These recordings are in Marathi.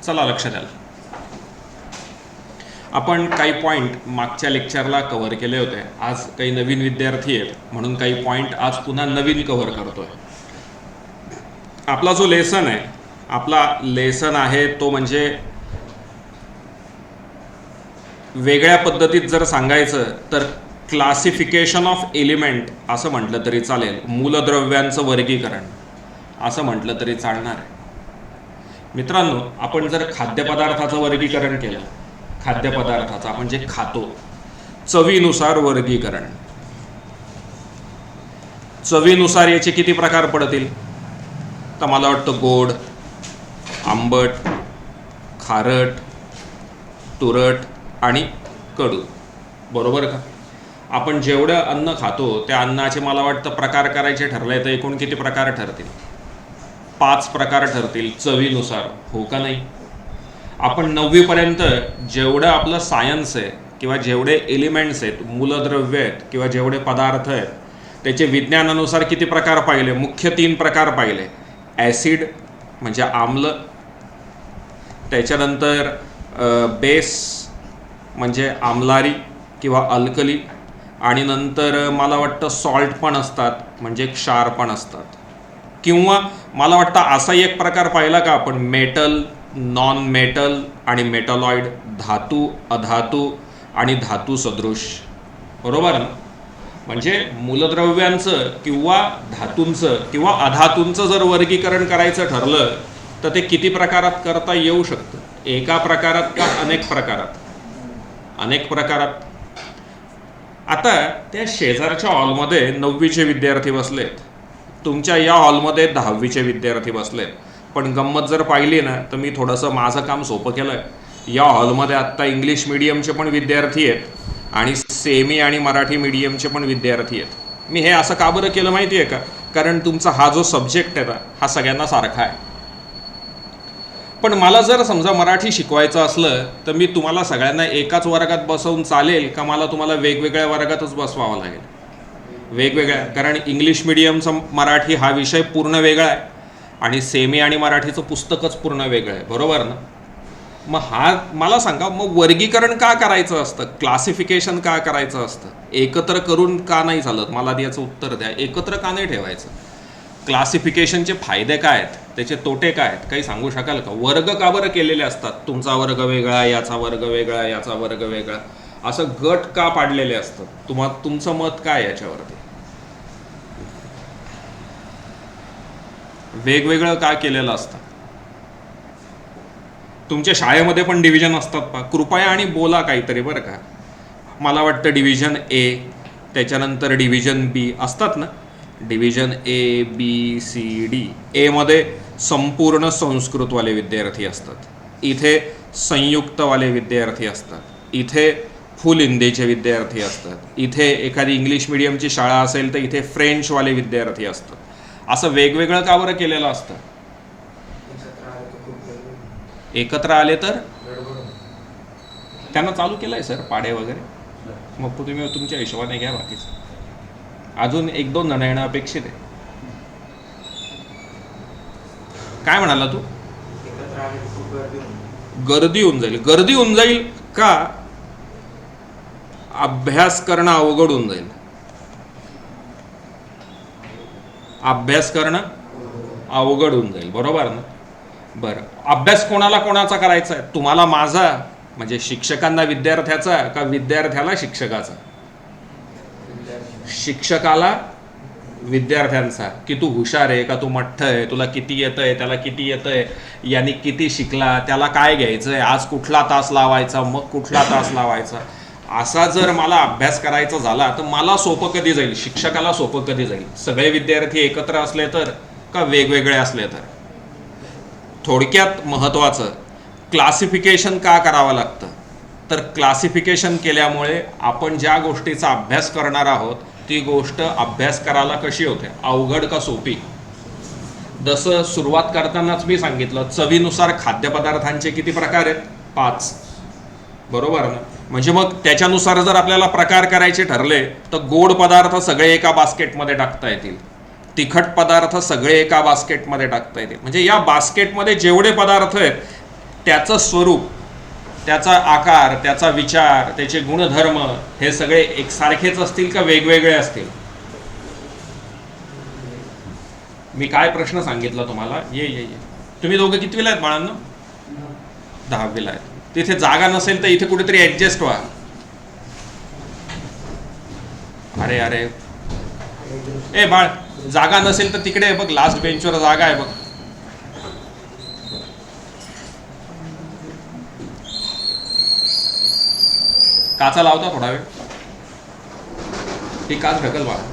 चला लक्ष द्याल. आपण काही पॉईंट मागच्या लेक्चरला कव्हर केले होते. आज काही नवीन विद्यार्थी आहेत म्हणून काही पॉईंट आज पुन्हा नवीन कव्हर करतोय. आपला जो लेसन आहे तो म्हणजे वेगळ्या पद्धतीत जर सांगायचं तर क्लासिफिकेशन ऑफ एलिमेंट असं म्हटलं तरी चालेल, मूलद्रव्यांचं वर्गीकरण असं म्हटलं तरी चालणार आहे. मित्रांनो, आपण जर खाद्यपदार्थाचं वर्गीकरण केलं, खाद्यपदार्थाचं आपण जे खातो, चवीनुसार वर्गीकरण, चवीनुसार याचे किती प्रकार पडतील? तर मला वाटतं गोड, आंबट, खारट, तुरट आणि कडू, बरोबर का? आपण जेवढं अन्न खातो त्या अन्नाचे मला वाटतं प्रकार करायचे ठरले तर एकूण किती प्रकार ठरतील? 5 प्रकार ठरतील चवीनुसार, हो का नाही? आपण 9वी पर्यंत जेवढं आपलं सायन्स आहे किंवा जेवढे एलिमेंट्स आहेत, मूलद्रव्य आहेत किंवा जेवढे पदार्थ आहेत त्याचे विज्ञानानुसार किती प्रकार पाहिले? मुख्य 3 प्रकार पाहिले. ॲसिड म्हणजे आम्ल, त्याच्यानंतर बेस म्हणजे आम्लारी किंवा अल्कली, आणि नंतर मला वाटतं सॉल्ट पण असतात म्हणजे क्षार पण असतात. किंवा मला वाटतं असा एक प्रकार पाहिला का आपण, मेटल, नॉन मेटल आणि मेटलॉइड, धातू, अधातू आणि धातू सदृश, बरोबर ना? म्हणजे मूलद्रव्यांचं किंवा धातूंचं किंवा अधातूंचं जर वर्गीकरण करायचं ठरलं तर ते किती प्रकारात करता येऊ शकतं? एका प्रकारात का अनेक प्रकारात? अनेक प्रकारात. आता त्या शेजारच्या हॉलमध्ये 9वीचे विद्यार्थी बसलेत, तुमच्या या हॉलमध्ये 10वीचे विद्यार्थी बसलेत. पण गंमत जर पाहिली ना तर मी थोडंसं माझं काम सोपं केलं आहे. या हॉलमध्ये आत्ता इंग्लिश मिडियमचे पण विद्यार्थी आहेत आणि सेमी आणि मराठी मीडियमचे पण विद्यार्थी आहेत. मी हे असं का बरं केलं माहिती आहे का? कारण तुमचा हा जो सब्जेक्ट आहे ना हा सगळ्यांना सारखा आहे. पण मला जर समजा मराठी शिकवायचं असलं तर मी तुम्हाला सगळ्यांना एकाच वर्गात बसवून चालेल का मला तुम्हाला वेगवेगळ्या वर्गातच बसवावं लागेल? वेगवेगळ्या, कारण इंग्लिश मिडियमचा मराठी हा विषय पूर्ण वेगळा आहे आणि सेमी आणि मराठीचं पुस्तकच पूर्ण वेगळं आहे, बरोबर ना? मग हा मला सांगा, मग वर्गीकरण का करायचं असतं, क्लासिफिकेशन का करायचं असतं? एकत्र करून का नाही चालत? मला याचं उत्तर द्या. एकत्र का नाही ठेवायचं? क्लासिफिकेशनचे फायदे काय आहेत, त्याचे तोटे काय आहेत, काही सांगू शकाल का? वर्ग का बरं केलेले असतात? तुमचा वर्ग वेगळा, याचा वर्ग वेगळा, याचा वर्ग वेगळा, असं गट का पाडलेले असतात? तुमचं मत काय याच्यावरती? वेगवेगळं का केलेलं असतं? तुमच्या शाळेमध्ये पण डिव्हिजन असतात पा, कृपया आणि बोला काहीतरी बरं का. मला वाटतं डिव्हिजन ए, त्याच्यानंतर डिव्हिजन बी असतात ना, division A B C D. एमध्ये संपूर्ण संस्कृतवाले विद्यार्थी असतात, इथे संयुक्तवाले विद्यार्थी असतात, इथे फुल हिंदीचे विद्यार्थी असतात, इथे एखादी इंग्लिश मिडियमची शाळा असेल तर इथे फ्रेंचवाले विद्यार्थी असतात. असं वेगवेगळं का बरं केलेलं असतं? एकत्र आले तर त्यांना चालू केलंय सर पाडे वगैरे, मग तुम्ही तुमच्या हिशोबाने घ्या. बाकीचं अजून 1-2 जण येणं अपेक्षित आहे. काय म्हणाला तू? गर्दी होऊन जाईल. गर्दी होऊन जाईल का अभ्यास करणं अवघड होऊन जाईल? अभ्यास करणं अवघड होऊन जाईल, बरोबर ना? बरं, अभ्यास कोणाला कोणाचा करायचा आहे? तुम्हाला माझा म्हणजे शिक्षकांना विद्यार्थ्याचा का विद्यार्थ्याला शिक्षकाचा? शिक्षकाला विद्यार्थ्यांचा, की तू हुशार आहे का, तू मठ्ठ आहे, तुला किती येतंय, त्याला किती येतंय, यांनी किती शिकला, त्याला काय घ्यायचंय, आज कुठला तास लावायचा, मग कुठला तास लावायचा. असा जर मला अभ्यास करायचा झाला तर मला सोपं कधी जाईल, शिक्षकाला सोपं कधी जाईल? सगळे विद्यार्थी एकत्र असले तर का वेगवेगळे असले तर? थोडक्यात महत्त्वाचं, क्लासिफिकेशन का करावं लागतं? तर क्लासिफिकेशन केल्यामुळे आपण ज्या गोष्टीचा अभ्यास करणार आहोत ती गोष्ट अभ्यास करायला कशी होते, अवघड का सोपी? जसं सुरुवात करतानाच मी सांगितलं, चवीनुसार खाद्यपदार्थांचे किती प्रकार आहेत? 5, बरोबर ना? म्हणजे मग त्याच्यानुसार जर आपल्याला प्रकार करायचे ठरले तर गोड पदार्थ सगळे एका बास्केटमध्ये टाकता येतील, तिखट पदार्थ सगळे एका बास्केटमध्ये टाकता येतील. म्हणजे या बास्केटमध्ये जेवढे पदार्थ आहेत त्याचं स्वरूप, त्याचा आकार, त्याचा विचार, त्याचे गुणधर्म हे सगळे एकसारखेच असतील का वेगवेगळे असतील? मी काय प्रश्न सांगितला तुम्हाला? ये तुम्ही दोघं कितवीला आहेत बाळांनो? 10वीला आहेत. तिथे जागा नसेल तर इथे कुठेतरी ऍडजस्ट व्हा. अरे अरे ए बाळ, जागा नसेल तर तिकडे बघ, लास्ट बेंचवर जागा आहे बघ. काचा लावता थोडा वेळ, ही काच ढकल बाळा.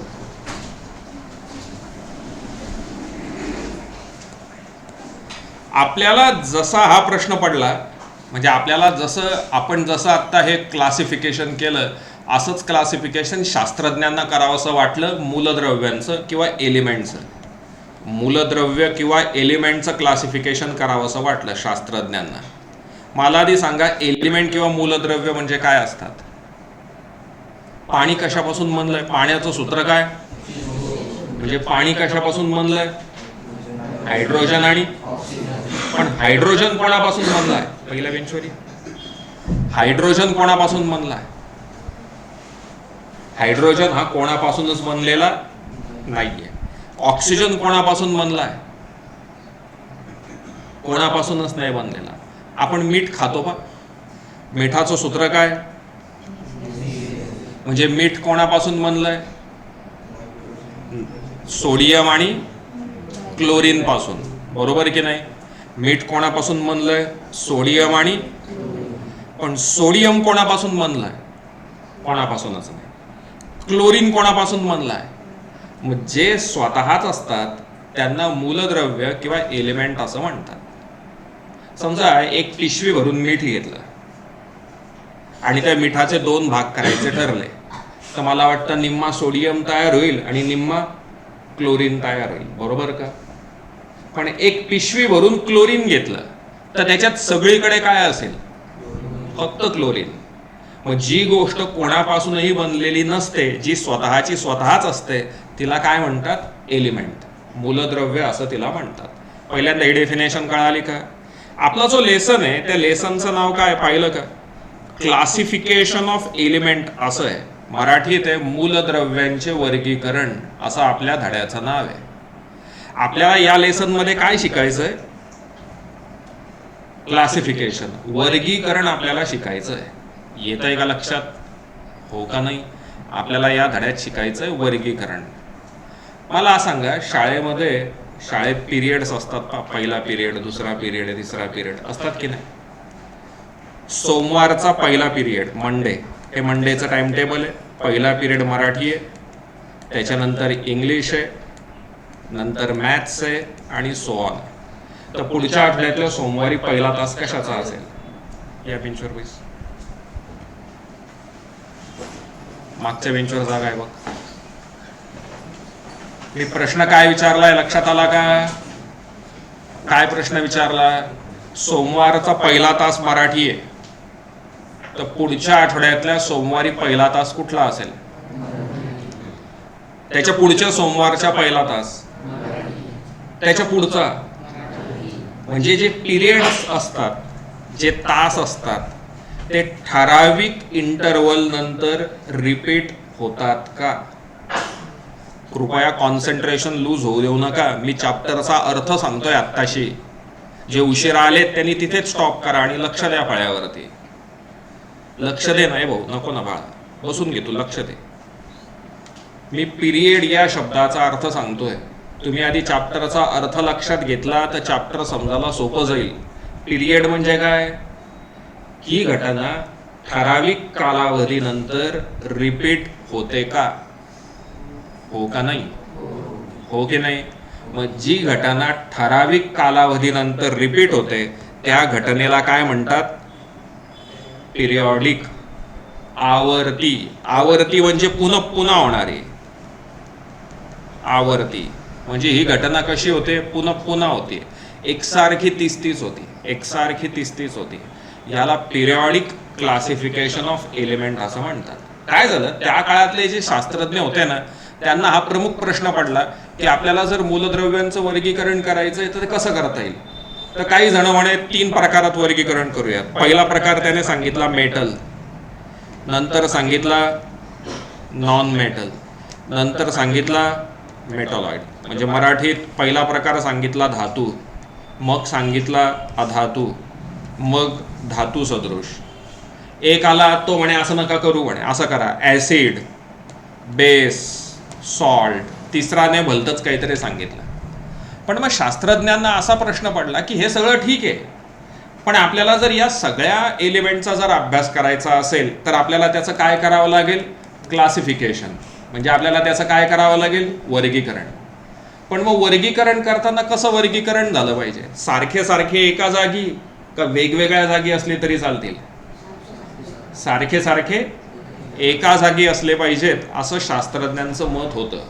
आपल्याला जसा हा प्रश्न पडला, म्हणजे आपल्याला आपण जसं आत्ता हे क्लासिफिकेशन केलं, असंच क्लासिफिकेशन शास्त्रज्ञांना करावंसं वाटलं मूलद्रव्यांचं किंवा एलिमेंटचं. मूलद्रव्य किंवा एलिमेंटचं क्लासिफिकेशन करावंसं वाटलं शास्त्रज्ञांना. मला आधी सांगा, एलिमेंट किंवा मूलद्रव्य म्हणजे काय असतात? पाणी कशापासून बनलंय? पाण्याचं सूत्र काय? म्हणजे पाणी कशापासून बनलंय? हायड्रोजन आणि पण हायड्रोजन कोणापासून बनलाय? पहिल्या बेंचवरी हायड्रोजन कोणापासून बनलाय? हायड्रोजन हा कोणापासूनच बनलेला नाहीये. ऑक्सिजन कोणापासून बनलाय? कोणापासूनच नाही बनलेला. आपण मीठ खातो पा, मिठाचं सूत्र काय? म्हणजे मीठ कोणापासून बनलंय? सोडियम आणि क्लोरीन पासून, बरोबर की नाही? मीठ कोणापासून बनलंय? सोडियम आणि, पण सोडियम कोणापासून बनलाय? कोणापासूनच नाही. क्लोरीन कोणापासून बनलाय? मग जे स्वतःच असतात त्यांना मूलद्रव्य किंवा एलिमेंट असं म्हणतात. समजा एक पिशवी भरून मीठ घेतलं आणि त्या मिठाचे 2 भाग करायचे ठरले, तर मला वाटतं निम्मा सोडियम तयार होईल आणि निम्मा क्लोरीन तयार होईल, बरोबर का? पण एक पिशवी भरून क्लोरीन घेतलं तर त्याच्यात सगळीकडे काय असेल? फक्त क्लोरीन. मग जी गोष्ट कोणापासूनही बनलेली नसते, जी स्वतःच असते, तिला काय म्हणतात? एलिमेंट, मूलद्रव्य असं तिला म्हणतात. पहिल्यांदा ही डेफिनेशन कळाली का? आपला जो लेसन आहे त्या लेसनचं नाव काय पाहिलं का? क्लासिफिकेशन ऑफ एलिमेंट असं आहे. मराठीत आहे मूलद्रव्यांचे वर्गीकरण, असं आपल्या धड्याचं नाव आहे. आपल्याला या लेसन मध्ये काय शिकायचंय? क्लासिफिकेशन, वर्गीकरण आपल्याला शिकायचं आहे. येत आहे का लक्षात? हो का नाही? आपल्याला या धड्यात शिकायचंय वर्गीकरण. मला सांगा, शाळेत पिरियड्स असतात का? पहिला पिरियड, दुसरा पिरियड, तिसरा पिरियड असतात की नाही? सोमवारचा पहिला पिरियड मंडे, हे मंडेचं टाइम टेबल आहे. पहिला पिरियड मराठी आहे, त्याच्यानंतर इंग्लिश आहे, नंतर मॅथ्स आहे आणि सो ऑन. तर पुढच्या आठवड्यातल्या सोमवारी पहिला तास कशाचा असेल? या बेंचवर बैस, मागच्या बेंचवर जागा आहे बघ. मी प्रश्न काय विचारलाय लक्षात आला का? काय प्रश्न विचारला? सोमवारचा पहिला तास मराठी आहे, तर पुढच्या आठवड्यातल्या सोमवारी पहिला तास कुठला असेल? त्याच्या पुढच्या सोमवारच्या पहिला तास, त्याच्या पुढचा. म्हणजे जे पिरियड्स असतात, जे तास असतात, ते ठराविक इंटरवल नंतर रिपीट होतात का? कृपया कॉन्सन्ट्रेशन लूज होऊ देऊ नका. मी चॅप्टरचा अर्थ सांगतोय आत्ताशी. जे उशिरा आलेत त्यांनी तिथेच स्टॉप करा आणि लक्ष द्या फळ्यावरती. लक्ष दे. नाही भाऊ, नको ना बाळा, बसून घे तू, लक्ष दे. मी पिरियड या शब्दाचा अर्थ सांगतोय. तुम्ही आधी चॅप्टरचा अर्थ लक्षात घेतला तर चॅप्टर समजायला सोपं जाईल. पिरियड म्हणजे काय? ही घटना ठराविक कालावधीनंतर रिपीट होते का? हो का नाही? हो की नाही? मग जी घटना ठराविक कालावधीनंतर रिपीट होते त्या घटनेला काय म्हणतात? पिरियॉडिक, आवर्ती. आवर्ती म्हणजे पुन्हा पुन्हा होणारी. आवर्ती म्हणजे ही घटना कशी होते? पुन्हा पुन्हा होते, एकसारखी तीस होती, एकसारखी तीस होती. याला पिरियॉडिक क्लासिफिकेशन ऑफ एलिमेंट असं म्हणतात. काय झालं, त्या काळातले जे शास्त्रज्ञ होते ना, त्यांना हा प्रमुख प्रश्न पडला की आपल्याला जर मूलद्रव्यांचं वर्गीकरण करायचं आहे तर ते कसं करता येईल? तर काही जण म्हणे 3 प्रकारात वर्गीकरण करूयात. पहिला प्रकार त्याने सांगितला मेटल, नंतर सांगितला नॉन मेटल, नंतर सांगितला मेटॉलॉइड. म्हणजे मराठीत पहिला प्रकार सांगितला धातू, मग सांगितला अधातू, मग धातू सदृश. एक आला तो म्हणे असं नका करू, म्हणे असं करा, ॲसिड, बेस, सॉल्ट. तिसराने भलतंच काहीतरी सांगितलं. पण मग शास्त्रज्ञांना असा प्रश्न पडला की हे सगळं ठीक आहे, पण आपल्याला जर या सगळ्या एलिमेंटचा जर अभ्यास करायचा असेल तर आपल्याला त्याचं काय करावं लागेल? क्लासिफिकेशन. म्हणजे आपल्याला त्याचं काय करावं लागेल? वर्गीकरण. पण मग वर्गीकरण करताना कसं वर्गीकरण झालं पाहिजे? सारखे सारखे एका जागी का वेगवेगळ्या जागी असले तरी चालतील? सारखे सारखे एका जागी असले पाहिजेत असं शास्त्रज्ञांचं मत होतं.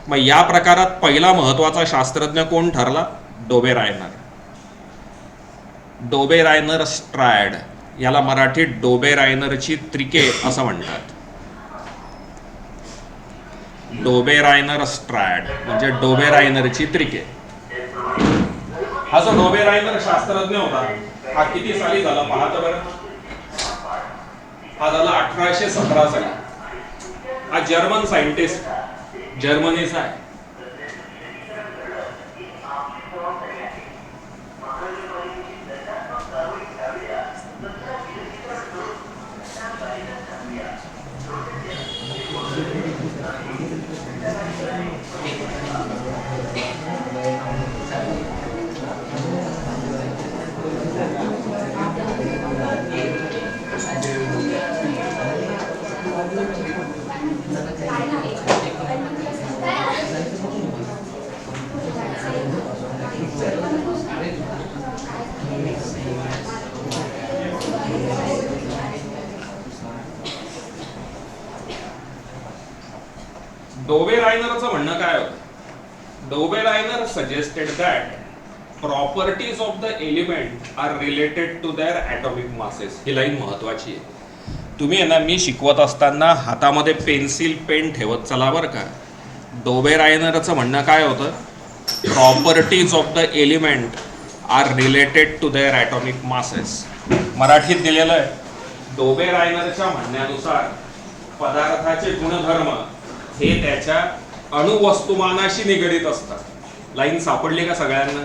मग या प्रकारात पहिला महत्वाचा शास्त्रज्ञ कोण ठरला? डोबेरायनर. डोबेरायनर स्ट्रॅड, याला मराठीत डोबेरायनरची त्रिके असं म्हणतात. डोबेरायनर स्ट्रॅड म्हणजे डोबेरायनरची त्रिके. हा जो डोबेरायनर शास्त्रज्ञ होता हा किती साली झाला पाहता बरं? हा झाला 1817 साली. हा जर्मन सायंटिस्ट, जर्मनीचा आहे. डोबेरायनरचं म्हणणं काय होतं? Dobereiner suggested that properties of the element are related to their atomic masses. ही लाईन महत्वाची आहे. तुम्ही आहे ना, मी शिकवत असताना हातामध्ये पेन्सिल पेन ठेवत चला बरं का. डोबेरायनरचं म्हणणं काय होतं? Properties of the element are related to their atomic masses. मराठीत दिलेलं आहे, डोबेरायनरच्या म्हणण्यानुसार पदार्थाचे गुणधर्म हे त्याच्या अणुवस्तुमानाशी निगडीत असतात. लाईन सापडली का सगळ्यांना?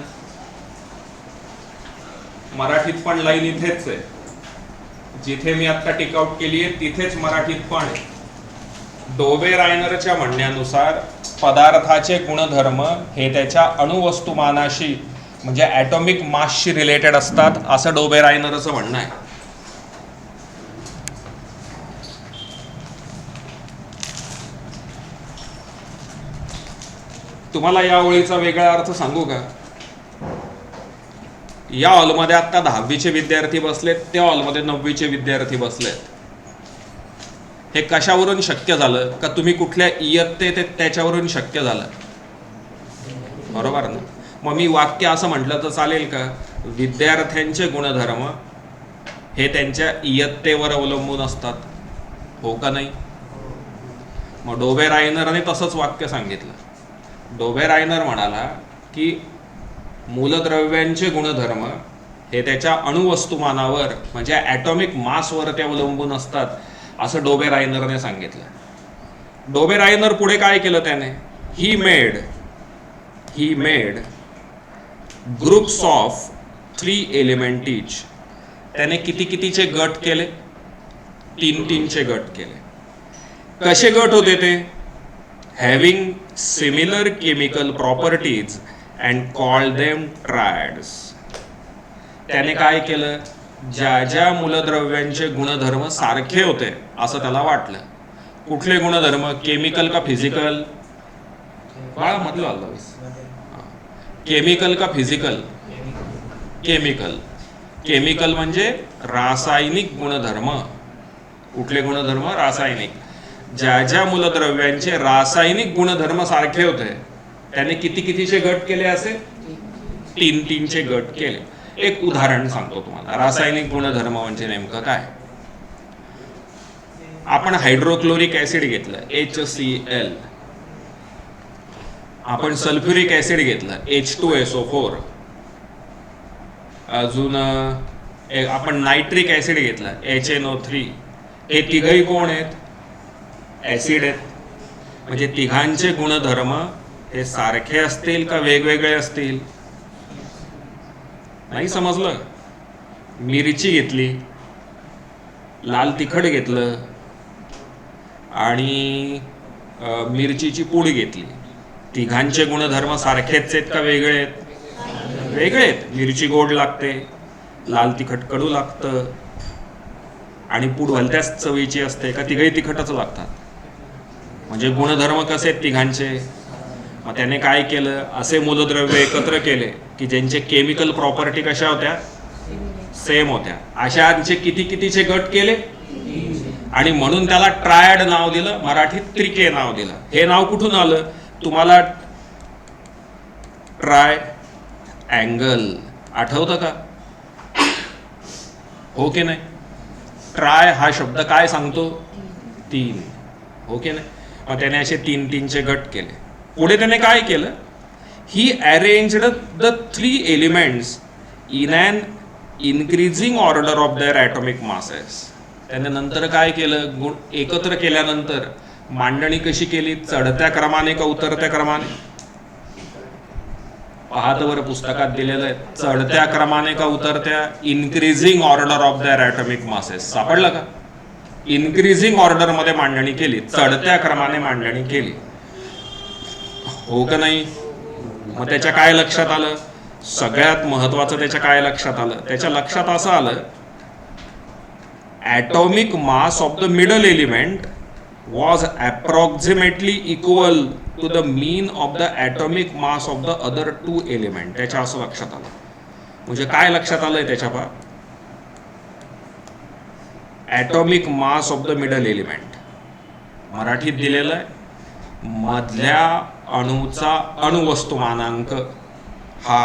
मराठीत पण लाईन इथेच आहे, जिथे मी आता टेकआउट केली आहे तिथेच मराठीत पण आहे. डोबेरायनरच्या म्हणण्यानुसार पदार्थाचे गुणधर्म हे त्याच्या अणुवस्तुमानाशी म्हणजे ॲटॉमिक मासशी रिलेटेड असतात असं डोबेरायनरचं म्हणणं आहे. तुम्हाला या ओळीचा वेगळा अर्थ सांगू का? या हॉलमध्ये आता 10वीचे विद्यार्थी बसलेत, त्या हॉलमध्ये 9वीचे विद्यार्थी बसलेत. हे कशावरून शक्य झालं? का तुम्ही कुठल्या इयत्तेत त्याच्यावरून शक्य झालं, बरोबर ना? मग मी वाक्य असं म्हटलं तर चालेल का? विद्यार्थ्यांचे गुणधर्म हे त्यांच्या इयत्तेवर अवलंबून असतात, हो का नाही? मग डोबेरायनरने तसंच वाक्य सांगितलं. डोबेरायनर म्हणाला की मूलद्रव्यांचे गुणधर्म हे त्याच्या अणुवस्तुमानावर म्हणजे ॲटॉमिक मासवर ते अवलंबून असतात असं डोबेरायनरने सांगितलं. डोबेरायनर पुढे काय केलं त्याने? He made groups of 3 element each. त्याने कितीचे गट केले? 3चे गट केले. कसे गट होते ते? Having similar chemical properties and called them triads. त्याने काय केलं? ज्या ज्या मूलद्रव्यांचे गुणधर्म सारखे होते असं त्याला वाटलं. कुठले गुणधर्म? केमिकल का फिजिकल? बाळा मधलं आलं. केमिकल का फिजिकल? केमिकल. केमिकल म्हणजे रासायनिक गुणधर्म. कुठले गुणधर्म? रासायनिक. ज्या ज्या मूलद्रव्यांचे रासायनिक गुणधर्म सारखे होते त्याने कितीचे गट केले? असे 3चे गट केले. एक उदाहरण सांगतो तुम्हाला. रासायनिक गुणधर्म म्हणजे नेमकं काय? आपण हायड्रोक्लोरिक ऍसिड घेतलं HCl, आपण सल्फ्युरिक ऍसिड घेतलं H2SO4, अजून आपण नायट्रिक ॲसिड घेतला HNO3, हे तिघही कोण आहेत? ॲसिड आहेत. म्हणजे तिघांचे गुणधर्म हे सारखे असतील का वेगवेगळे असतील? नाही समजलं? मिरची घेतली, लाल तिखट घेतलं आणि मिरचीची पूड घेतली, तिघांचे गुणधर्म सारखेच आहेत का वेगळे आहेत? वेगळे आहेत. मिरची गोड लागते, लाल तिखट कडू लागतं आणि पूड भलत्याच चवीची असते का तिघही तिखटच लागतात? म्हणजे गुणधर्म कसे आहेत तिघांचे? मग त्याने काय केलं, असे मूलद्रव्य एकत्र केले की ज्यांचे केमिकल प्रॉपर्टी कशा होत्या? सेम होत्या. अशांचे किती कितीचे गट केले आणि म्हणून त्याला ट्रायड नाव दिलं, मराठीत त्रिके नाव दिलं. हे नाव कुठून आलं? तुम्हाला ट्राय अँगल आठवतं का? हो की नाही? ट्राय हा शब्द काय सांगतो? 3. हो की नाही? मग त्याने असे 3-3चे गट केले. पुढे त्याने काय केलं? He arranged the 3 elements in an increasing order of their atomic masses. त्याने नंतर काय केलं? एकत्र केल्यानंतर मांडणी कशी केली? चढत्या क्रमाने का उतरत्या क्रमाने? पाहत बरं पुस्तकात दिलेलं आहे. चढत्या क्रमाने का उतरत्या? Increasing order of their atomic masses. सापडलं का? इन्क्रीजिंग ऑर्डर मध्ये मांडणी केली, चढत्या क्रमाने मांडणी केली. हो का नाही? मग त्याच्या काय लक्षात आलं? सगळ्यात महत्वाचं त्याच्या काय लक्षात आलं? त्याच्या लक्षात असं आलं, atomic mass of the middle element was approximately equal to the mean of the atomic mass of the other 2 element. त्याच्या असं लक्षात आलं. म्हणजे काय लक्षात आलंय त्याच्या? पहा, atomic mass of the middle element मराठीत दिलेलं आहे, मधल्या अणूचा अणुवस्तुमानांक हा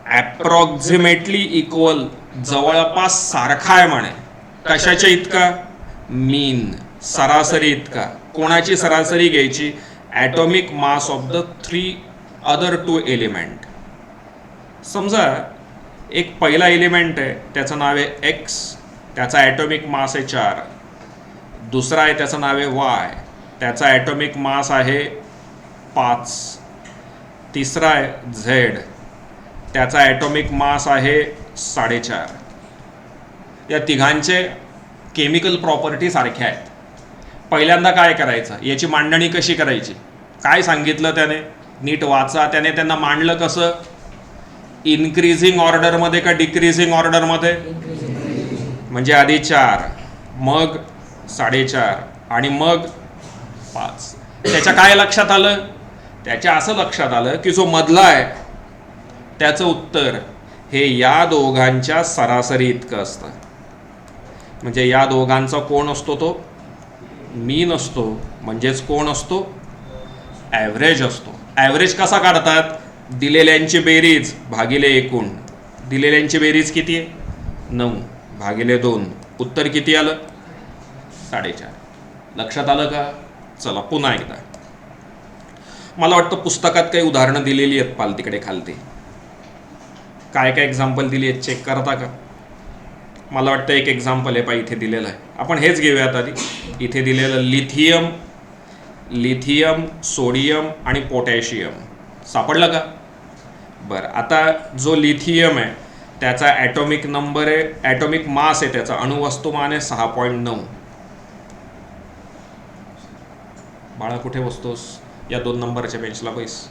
ॲप्रॉक्सिमेटली इक्वल, जवळपास सारखा आहे म्हणे. कशाच्या इतका? मीन, सरासरी इतका. कोणाची सरासरी घ्यायची? Atomic mass of the 3 other 2 element. समजा एक पहिला एलिमेंट आहे, त्याचं नाव आहे X, त्याचा ॲटॉमिक मास आहे 4. दुसरा आहे, त्याचं नाव आहे Y, त्याचा ॲटॉमिक मास आहे 5. तिसरा आहे Z, त्याचा ॲटॉमिक मास आहे 4.5. या तिघांचे केमिकल प्रॉपर्टी सारख्या आहेत. पहिल्यांदा काय करायचं? याची मांडणी कशी करायची? काय सांगितलं त्याने? नीट वाचा. त्याने त्यांना मांडलं कसं? इन्क्रीजिंग ऑर्डरमध्ये का डिक्रीजिंग ऑर्डरमध्ये? म्हणजे आधी 4, मग 4.5 आणि मग 5. त्याच्या काय लक्षात आलं? त्याच्या असं लक्षात आलं की जो मधला आहे त्याचं उत्तर हे या दोघांच्या सरासरी इतकं असतं. म्हणजे या दोघांचा कोण असतो? तो मीन असतो. म्हणजेच कोण असतो? ॲव्हरेज असतो. ॲव्हरेज कसा काढतात? दिलेल्यांची बेरीज भागिले एकूण. दिलेल्यांची बेरीज किती आहे? 9 भागिले 2. उत्तर किती आलं? 4.5. लक्षात आलं का? चला पुन्हा एकदा. मला वाटतं पुस्तकात काही उदाहरणं दिलेली आहेत पाल तिकडे खालती. काय काय एक्झाम्पल दिली आहेत चेक करता का? मला वाटतं एक एक्झाम्पल आहे, पा इथे दिलेलं आहे. आपण हेच घेऊयात आधी. इथे दिलेलं लिथियम, सोडियम आणि पोटॅशियम. सापडलं का? बरं, आता जो लिथियम आहे त्याचा ॲटॉमिक नंबर आहे, ॲटॉमिक मास आहे त्याचा, अणुवस्तुमान आहे 6.9. बाळा कुठे बसतोस? या 2 नंबरच्या बेंचला बैस.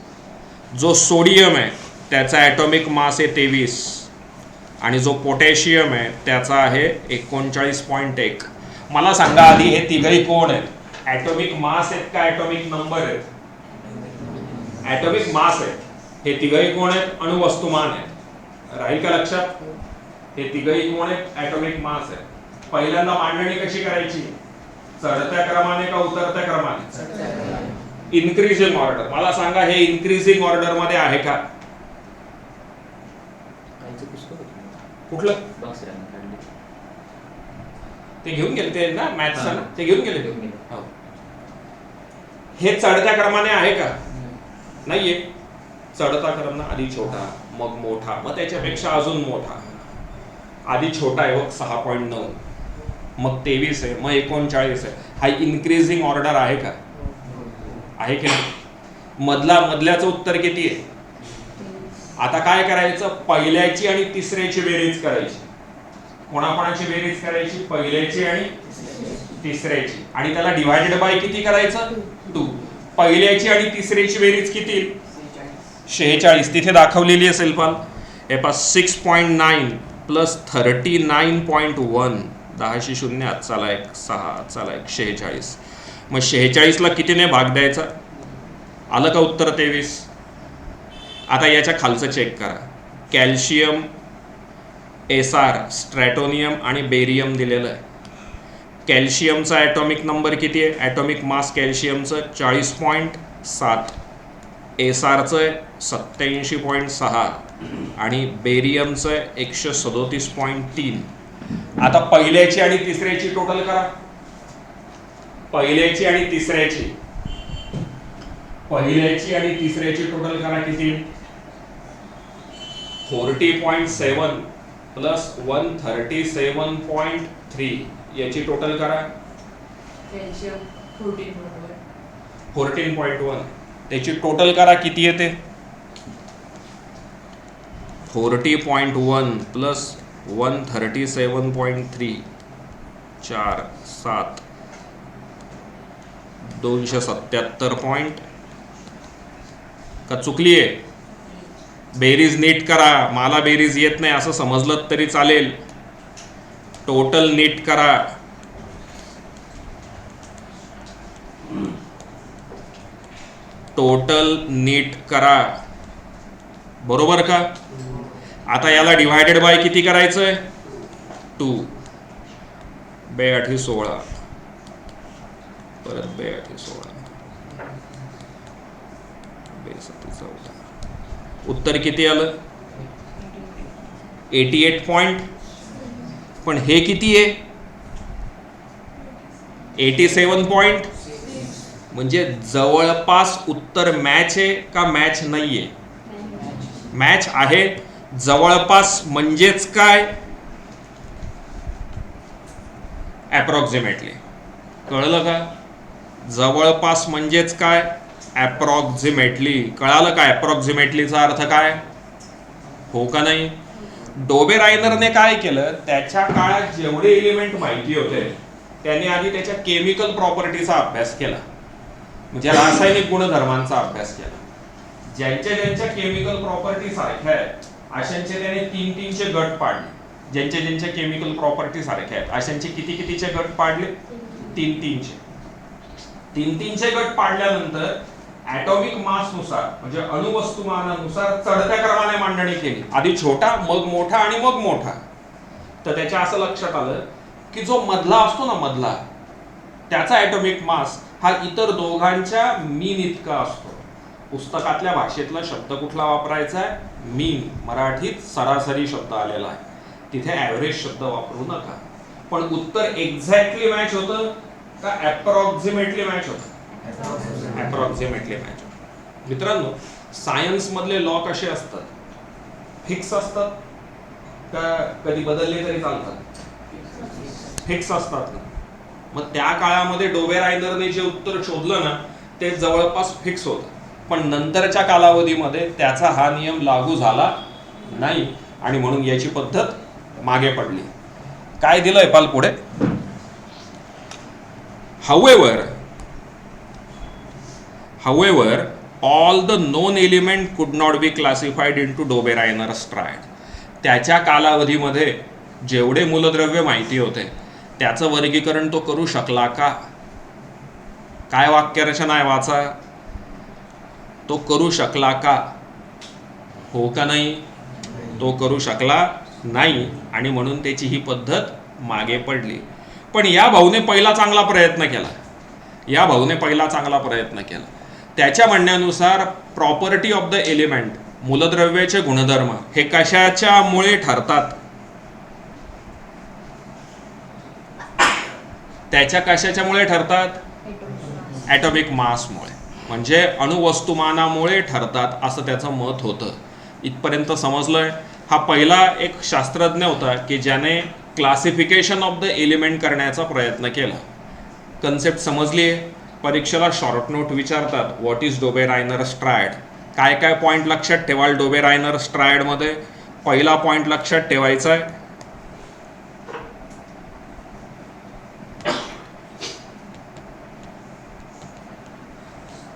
जो सोडियम आहे त्याचा ॲटॉमिक मास आहे 23 आणि जो पोटॅशियम आहे त्याचा आहे 39.1. मला सांगा आधी हे तिघही कोण आहेत? ॲटॉमिक मास आहेत का ॲटॉमिक नंबर आहेत? ॲटॉमिक मास आहे. हे तिघही कोण आहेत? अणुवस्तुमान आहेत. राहील का लक्षात? हे तिघही कोण आहेत? ॲटॉमिक मास आहे. पहिल्यांदा मांडणी कशी करायची? चढत्या क्रमाने का उतरत्या क्रमाने? Increasing order. मला सांगा हे इन्क्रीजिंग ऑर्डर मध्ये आहे का? कुठलं? ते घेऊन गेले ते ना मॅथ्स ना, ते घेऊन गेले. हे चढत्या क्रमाने आहे का? नाहीये. चढता क्रम आधी छोटा मग मोठा मग त्याच्यापेक्षा अजून मोठा. आधी छोटा आहे बघ 6.9, मग 23 आहे, मग 39 आहे. हा इन्क्रीजिंग ऑर्डर आहे का? आहे की नाही? मधल्याचं उत्तर किती आहे? आता काय करायचं, पहिल्याची आणि तिसऱ्याची बेरीज करायची. कोणाकोणाची बेरीज करायची? पहिल्याची आणि तिसऱ्याची. आणि त्याला डिवायडेड बाय किती करायचं? 2. पहिल्याची आणि तिसऱ्याची बेरीज किती? 46. तिथे दाखवलेली असेल पण हे पा 6.9 प्लस 39.1. 10शी 0 आत चला 1 6 चला 1 46. मग 46 ला कितीने भाग द्यायचा? आलं का उत्तर 23? आता याच्या खालचं चेक करा. कॅल्शियम, एसआर, स्ट्रॅटोनियम आणि बेरियम दिलेलं आहे. कॅल्शियमचा ॲटॉमिक नंबर किती आहे? ॲटॉमिक मास कॅल्शियमचं 40.7, एसआरचं 87.6 आणि बेरियमचं 137.3. आता पहिल्याची आणि तिसऱ्याची टोटल करा. पहिल्याची आणि तिसऱ्याची टोटल करा. किती? 40.7 प्लस 137.3 याची टोटल करा. 14.1 त्याची टोटल करा. किती येते? 40.1 प्लस 137.3 4 7 277 पॉइंट. का चुकली आहे? बेरीज नीट करा. मला बेरीज येत नाही असं समजलं तरी चालेल. टोटल नीट करा. टोटल नीट करा. बरोबर का? आता याला डिवायडेड बाय किती करायचंय? 2. 2 16 परत 2 16 2 14. उत्तर किती आलं? 88 पॉइंट. पण हे किती आहे? 87 पॉइंट. म्हणजे जवळपास उत्तर मॅच आहे का मॅच नाहीये? मॅच आहे. जवळपास म्हणजेच काय? अप्रॉक्सिमेटली. कळलं का? जवळपास म्हणजेच काय? अप्रॉक्सिमेटली. कळालं का अप्रॉक्सिमेटलीचा अर्थ काय? हो का नाही? डोबेरायनरने काय केलं, त्याच्या काळात जेवढे एलिमेंट माहिती होते त्यांनी आधी त्याच्या केमिकल प्रॉपर्टीचा अभ्यास केला, म्हणजे रासायनिक गुणधर्मांचा अभ्यास केला. ज्यांच्या केमिकल प्रॉपर्टी सारख्या आहेत अशांचे त्याने 3-3चे गट पाडले. ज्यांच्या केमिकल प्रॉपर्टी सारख्या आहेत अशांचे कितीचे गट पाडले? 3-3चे. 3-3चे गट पाडल्यानंतर ॲटॉमिक मास नुसार म्हणजे अणुवस्तुमानानुसार चढत्या क्रमाने मांडणी केली. आधी छोटा मग मोठा आणि मग मोठा. तर त्याच्या असं लक्षात आलं की जो मधला असतो ना, मधला, त्याचा ॲटॉमिक मास हा इतर दोघांच्या मीन इतका असतो. पुस्तकातल्या भाषेतला शब्द कुठला वापरायचा आहे? मीन. मराठीत सरासरी शब्द आलेला आहे, तिथे ॲव्हरेज शब्द वापरू नका. पण उत्तर एक्झॅक्टली मॅच होतं का अप्रॉक्सिमेटली मॅच होतं? अप्रॉक्सिमेटली मॅच होतं. मित्रांनो, सायन्स मधले लॉ कसे असतात? फिक्स असतात का कधी बदलले तरी चालतात? फिक्स असतात ना. मग त्या काळामध्ये डोबेरायनरने जे उत्तर शोधलं ना ते जवळपास फिक्स होतं. पण नंतरच्या कालावधीमध्ये त्याचा हा नियम लागू झाला नाही आणि म्हणून याची पद्धत मागे पडली. काय दिलंय पाल पुढे? However, all the known element could not be classified into Dobereiner's triad. त्याच्या कालावधीमध्ये जेवढे मूलद्रव्य माहिती होते त्याचं वर्गीकरण तो करू शकला का? काय वाक्यरचना आहे वाचा? तो करू शकला का? हो का नाही? तो करू शकला नाही आणि म्हणून त्याची ही पद्धत मागे पडली. पण या भाऊने पहिला चांगला प्रयत्न केला. त्याच्या म्हणण्यानुसार प्रॉपर्टी ऑफ द एलिमेंट, मूलद्रव्याचे गुणधर्म हे कशाच्यामुळे ठरतात? त्याच्या कशाच्यामुळे ठरतात? ॲटॉमिक मासमुळे. म्हणजे अणुवस्तुमानामुळे ठरतात असं त्याचं मत होतं. इथपर्यंत समजलंय. हा पहिला एक शास्त्रज्ञ होता की ज्याने क्लासिफिकेशन ऑफ द एलिमेंट करण्याचा प्रयत्न केला. कन्सेप्ट समजली आहे. परीक्षेला शॉर्ट नोट विचारतात, व्हॉट इज डोबेरायनर ट्रायड. काय काय पॉईंट लक्षात ठेवाल डोबेरायनर ट्रायडमध्ये? पहिला पॉईंट लक्षात ठेवायचा आहे,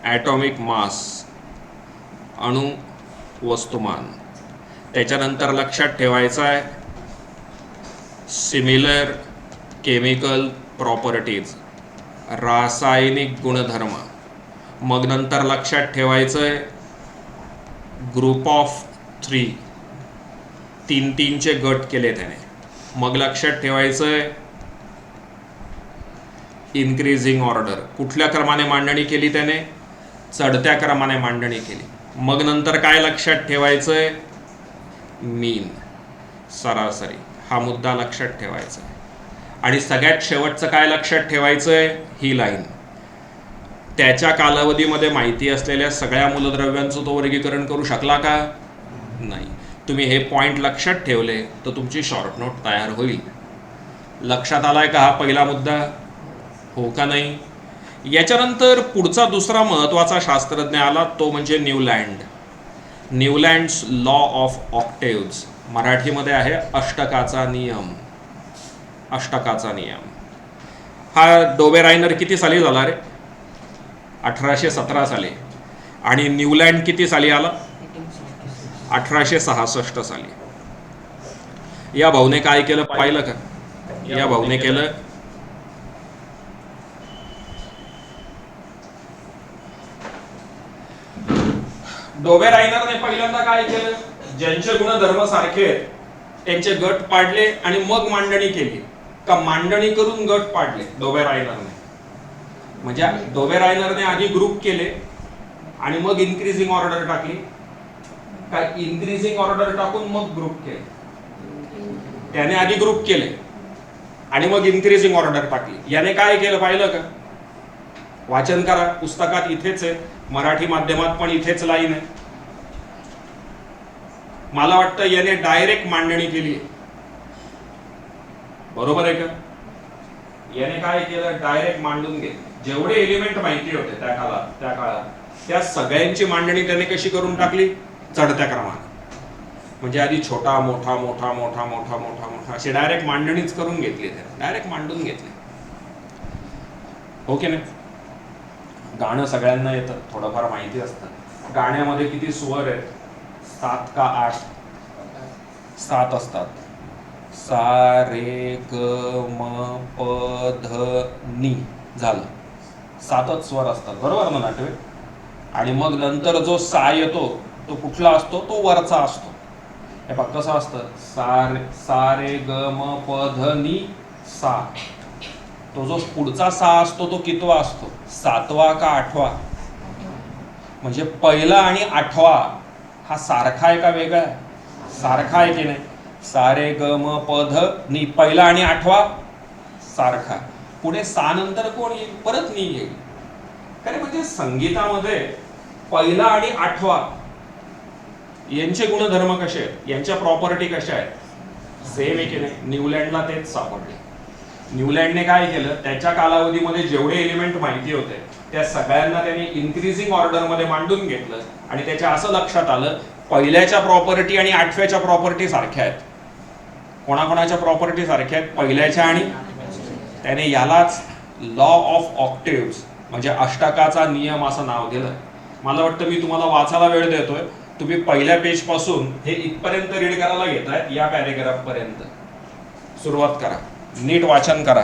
ॲटॉमिक मास, अणु वस्तुमान. त्याच्यानंतर लक्षात ठेवायचं आहे सिमिलर केमिकल प्रॉपर्टीज, रासायनिक गुणधर्म. मग नंतर लक्षात ठेवायचं आहे ग्रुप ऑफ 3, 3-3चे गट केले त्याने. मग लक्षात ठेवायचं आहे इन्क्रीजिंग ऑर्डर, कुठल्या क्रमाने मांडणी केली त्याने? चढत्या क्रमाने मांडणी केली. मग नंतर काय लक्षात ठेवायचं आहे? मीन, सरासरी. हा मुद्दा लक्षात ठेवायचा आहे. आणि सगळ्यात शेवटचं काय लक्षात ठेवायचं आहे? ही लाईन. त्याच्या कालावधीमध्ये माहिती असलेल्या सगळ्या मूलद्रव्यांचं तो वर्गीकरण करू शकला का? नाही. तुम्ही हे पॉईंट लक्षात ठेवले तर तुमची शॉर्ट नोट तयार होईल. लक्षात आलाय का हा पहिला मुद्दा? हो का नाही? याच्यानंतर पुढचा दुसरा महत्त्वाचा शास्त्रज्ञ आला, तो म्हणजे न्यूलँड. न्यूलँड्स लॉ ऑफ ऑक्टेव्ज, मराठीमध्ये आहे अष्टकाचा नियम. अष्टकाचा नियम हा डोबेरायनर किती साली झाला रे? 1817 साली. आणि न्यूलँड किती साली आला? 1866 साली. या भाऊने काय केलं पाहिलं का? या भाऊने केलं, डोबेरायनरने पहिल्यांदा काय केलं? ज्यांचे गुणधर्म सारखे आहेत त्यांचे गट पाडले आणि मग मांडणी केली. का मांडणी करून गट पाडले डोबेरायनरने? म्हणजे डोबेरायनरने आधी ग्रुप केले आणि मग इन्क्रीजिंग ऑर्डर टाकली, काय इन्क्रीजिंग ऑर्डर टाकून मग ग्रुप केले? त्याने आधी ग्रुप केले आणि मग इन्क्रीजिंग ऑर्डर टाकली. याने काय केलं पाहिलं का? वाचन करा, पुस्तकात इथेच आहे, मराठी माध्यमात पण इथेच लाईन आहे. मला वाटतं याने डायरेक्ट मांडणी केली. बरोबर आहे का? याने काय केलं? डायरेक्ट मांडून घेतले. जेवढे एलिमेंट माहिती होते त्या काळात त्या सगळ्यांची मांडणी त्याने कशी करून टाकली? चढत्या क्रमाने. म्हणजे आधी छोटा मोठा मोठा मोठा मोठा मोठा मोठा अशी डायरेक्ट मांडणीच करून घेतली. त्याने डायरेक्ट मांडून घेतली. हो की नाही? गाणं सगळ्यांना येतं, थोडंफार माहिती असतं. गाण्यामध्ये किती स्वर आहेत? 7 का 8? 7 असतात. सा रे ग म प ध नी, झालं. 7च स्वर असतात. बरोबर ना नाटवे? आणि मग नंतर जो सा येतो तो कुठला असतो? तो वरचा असतो. हे बघ कसं असतं, सा रे ग म प ध नी सा. तो जो पुढचा सा असतो तो कितवा असतो? 7वा का 8वा? म्हणजे पहिला आणि 8वा हा सारखा आहे का वेगळा आहे? सारखा आहे की नाही? सा रे ग म प ध नी, पहिला आणि 8वा सारखा. पुढे सा नंतर कोण येईल? परत नी येईल. कारण म्हणजे संगीतामध्ये पहिला आणि 8वा यांचे गुणधर्म कसे आहेत? यांच्या प्रॉपर्टी कशा आहेत? सेम आहे की नाही? न्यूलँडला तेच सापडले. न्यूलँडने काय केलं? त्याच्या कालावधीमध्ये जेवढे एलिमेंट माहिती होते त्या सगळ्यांना त्यांनी इन्क्रीजिंग ऑर्डरमध्ये मांडून घेतलं आणि त्याच्या असं लक्षात आलं पहिल्याच्या प्रॉपर्टी आणि 8व्याच्या प्रॉपर्टी सारख्या आहेत. कोणाकोणाच्या प्रॉपर्टी सारख्या आहेत? पहिल्याच्या आणि. त्याने यालाच लॉ ऑफ ऑक्टेव्ज म्हणजे अष्टकाचा नियम असं नाव दिलं. मला वाटतं मी तुम्हाला वाचायला वेळ देतोय. तुम्ही पहिल्या पेज पासून हे इथपर्यंत रीड करायला घेताय, या पॅरेग्राफ पर्यंत सुरुवात करा, नीट वाचन करा.